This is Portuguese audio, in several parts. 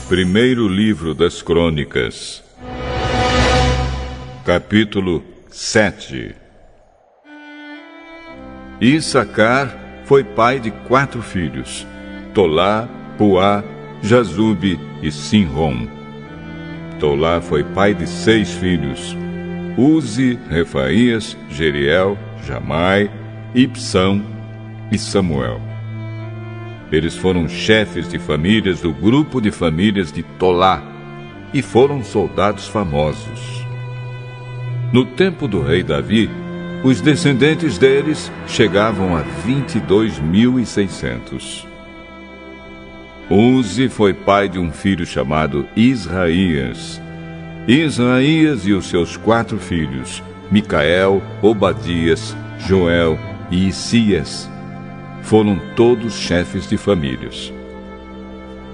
Primeiro livro das Crônicas, capítulo 7. Issacar foi pai de 4 filhos: Tolá, Puá, Jazube e Sinrom. Tolá foi pai de 6 filhos: Uzi, Refaías, Jeriel, Jamai, Ibsão e Samuel. Eles foram chefes de famílias do grupo de famílias de Tolá e foram soldados famosos. No tempo do rei Davi, os descendentes deles chegavam a 22.600. Uzi foi pai de um filho chamado Israías. Israías e os seus 4 filhos, Micael, Obadias, Joel e Isias, foram todos chefes de famílias.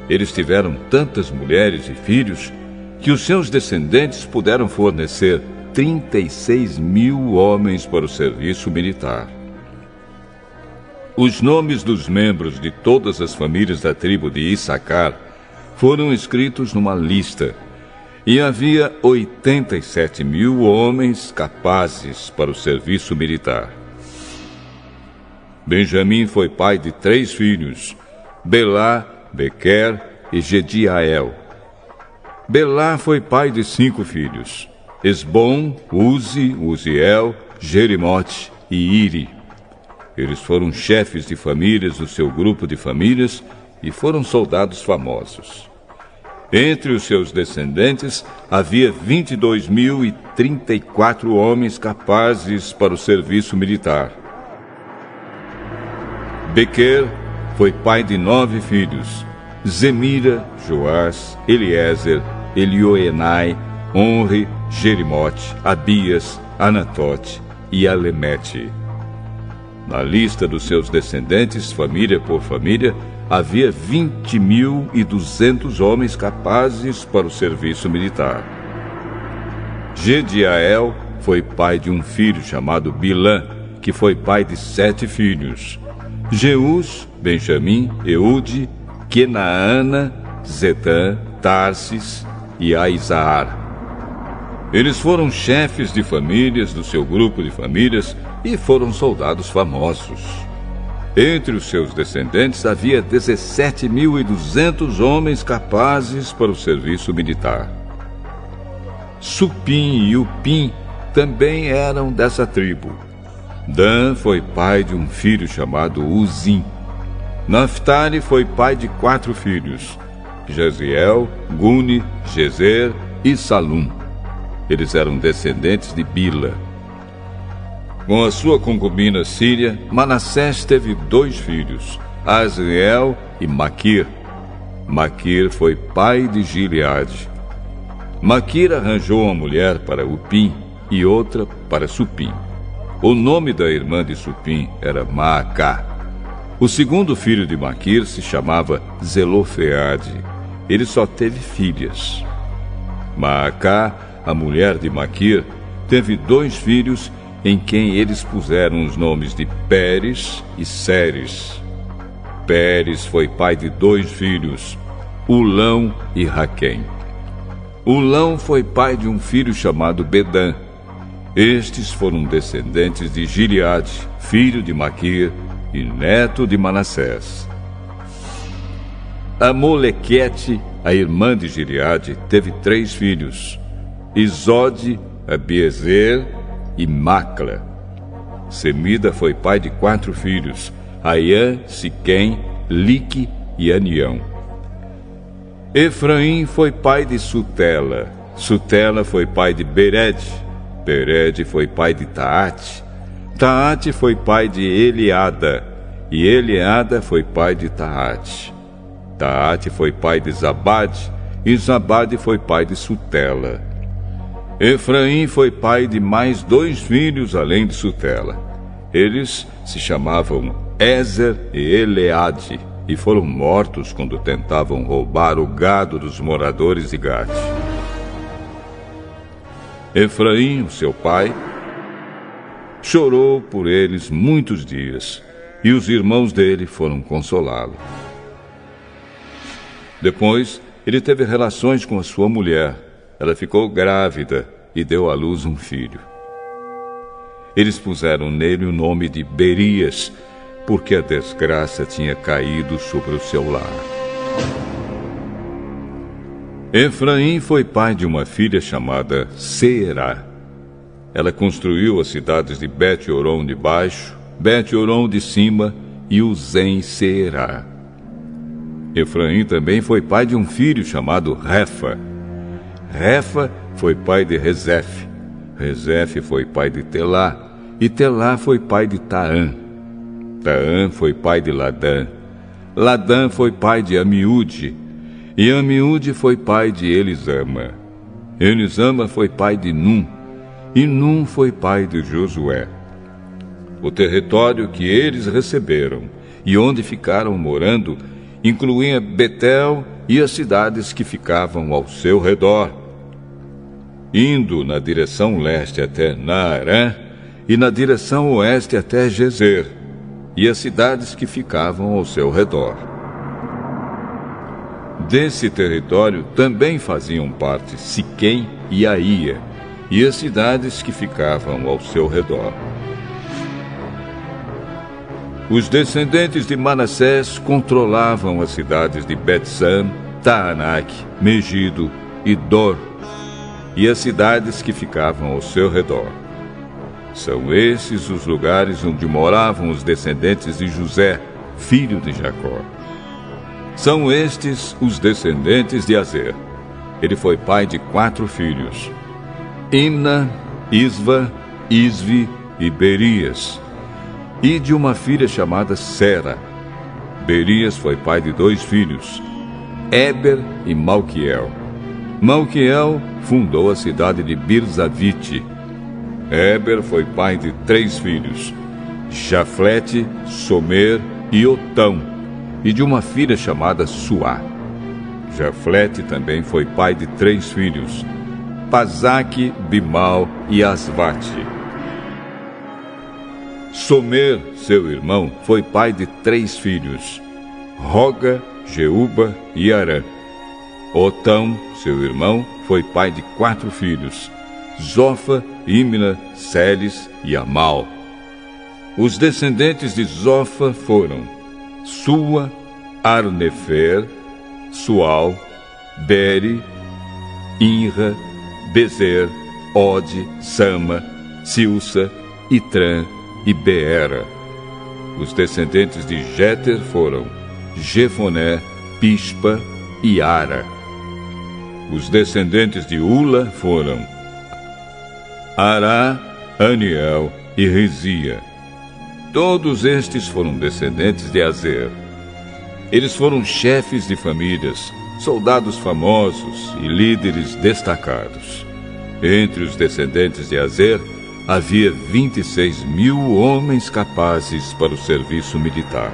Eles tiveram tantas mulheres e filhos que os seus descendentes puderam fornecer 36.000 homens para o serviço militar. Os nomes dos membros de todas as famílias da tribo de Issacar foram escritos numa lista, e havia 87.000 homens capazes para o serviço militar. Benjamim foi pai de 3 filhos: Belá, Bequer e Gediael. Belá foi pai de 5 filhos: Esbom, Uzi, Uziel, Jerimote e Iri. Eles foram chefes de famílias do seu grupo de famílias e foram soldados famosos. Entre os seus descendentes havia 22.034 homens capazes para o serviço militar. Bequer foi pai de 9 filhos: Zemira, Joás, Eliezer, Elioenai, Onre, Jerimote, Abias, Anatote e Alemete. Na lista dos seus descendentes, família por família, havia 20.200 homens capazes para o serviço militar. Gediael foi pai de um filho chamado Bilã, que foi pai de 7 filhos: Jeus, Benjamim, Eude, Kenaana, Zetã, Tarsis e Aizaar. Eles foram chefes de famílias do seu grupo de famílias e foram soldados famosos. Entre os seus descendentes havia 17.200 homens capazes para o serviço militar. Supim e Upim também eram dessa tribo. Dan foi pai de um filho chamado Uzim. Naftali foi pai de 4 filhos: Jaziel, Guni, Gezer e Salum. Eles eram descendentes de Bila. Com a sua concubina Síria, Manassés teve 2 filhos: Asriel e Maquir. Maquir foi pai de Gileade. Maquir arranjou uma mulher para Upim e outra para Supim. O nome da irmã de Supim era Maacá. O segundo filho de Maquir se chamava Zelofeade. Ele só teve filhas. Maacá, a mulher de Maquir, teve 2 filhos em quem eles puseram os nomes de Pérez e Séres. Pérez foi pai de 2 filhos, Ulão e Raquém. Ulão foi pai de um filho chamado Bedã. Estes foram descendentes de Gileade, filho de Maquir e neto de Manassés. Amolequete, a irmã de Gileade, teve 3 filhos: Isode, Abiezer e Macla. Semida foi pai de 4 filhos: Aiã, Siquém, Lique e Anião. Efraim foi pai de Sutela. Sutela foi pai de Bered. Bered foi pai de Taate. Taate foi pai de Eliada. E Eliada foi pai de Taate. Taate foi pai de Zabade. E Zabade foi pai de Sutela. Efraim foi pai de mais 2 filhos além de Sutela. Eles se chamavam Ézer e Eleade e foram mortos quando tentavam roubar o gado dos moradores de Gate. Efraim, seu pai, chorou por eles muitos dias, e os irmãos dele foram consolá-lo. Depois, ele teve relações com a sua mulher. Ela ficou grávida e deu à luz um filho. Eles puseram nele o nome de Berias, porque a desgraça tinha caído sobre o seu lar. Efraim foi pai de uma filha chamada Seerá. Ela construiu as cidades de Bet-Horon de baixo, Bet-Horon de cima e Uzem-Seerá. Efraim também foi pai de um filho chamado Refa. Refa foi pai de Rezef. Rezef foi pai de Telá, e Telá foi pai de Taã. Taã foi pai de Ladã. Ladã foi pai de Amiúde, e Amiúde foi pai de Elisama. Elisama foi pai de Num, e Num foi pai de Josué. O território que eles receberam e onde ficaram morando incluía Betel e as cidades que ficavam ao seu redor, indo na direção leste até Naarã e na direção oeste até Gezer, e as cidades que ficavam ao seu redor. Desse território também faziam parte Siquém e Aía, e as cidades que ficavam ao seu redor. Os descendentes de Manassés controlavam as cidades de Bet-San, Taanac, Megido e Dor, e as cidades que ficavam ao seu redor. São esses os lugares onde moravam os descendentes de José, filho de Jacó. São estes os descendentes de Azer. Ele foi pai de 4 filhos: Imna, Isva, Isvi e Berias, e de uma filha chamada Sera. Berias foi pai de 2 filhos, Éber e Malquiel. Malquiel fundou a cidade de Birzavite. Éber foi pai de 3 filhos, Jaflete, Somer e Otão, e de uma filha chamada Suá. Jaflete também foi pai de 3 filhos, Pazaque, Bimal e Asvate. Somer, seu irmão, foi pai de 3 filhos, Roga, Jeuba e Arã. Otão, seu irmão, foi pai de 4 filhos, Zofa, Imna, Seles e Amal. Os descendentes de Zofa foram Sua, Arnefer, Sual, Beri, Inra, Bezer, Ode, Sama, Silsa, Itrã e Beera. Os descendentes de Jéter foram Jefoné, Pispa e Ara. Os descendentes de Ula foram Ará, Aniel e Rizia. Todos estes foram descendentes de Azer. Eles foram chefes de famílias, soldados famosos e líderes destacados. Entre os descendentes de Azer, havia 26.000 homens capazes para o serviço militar.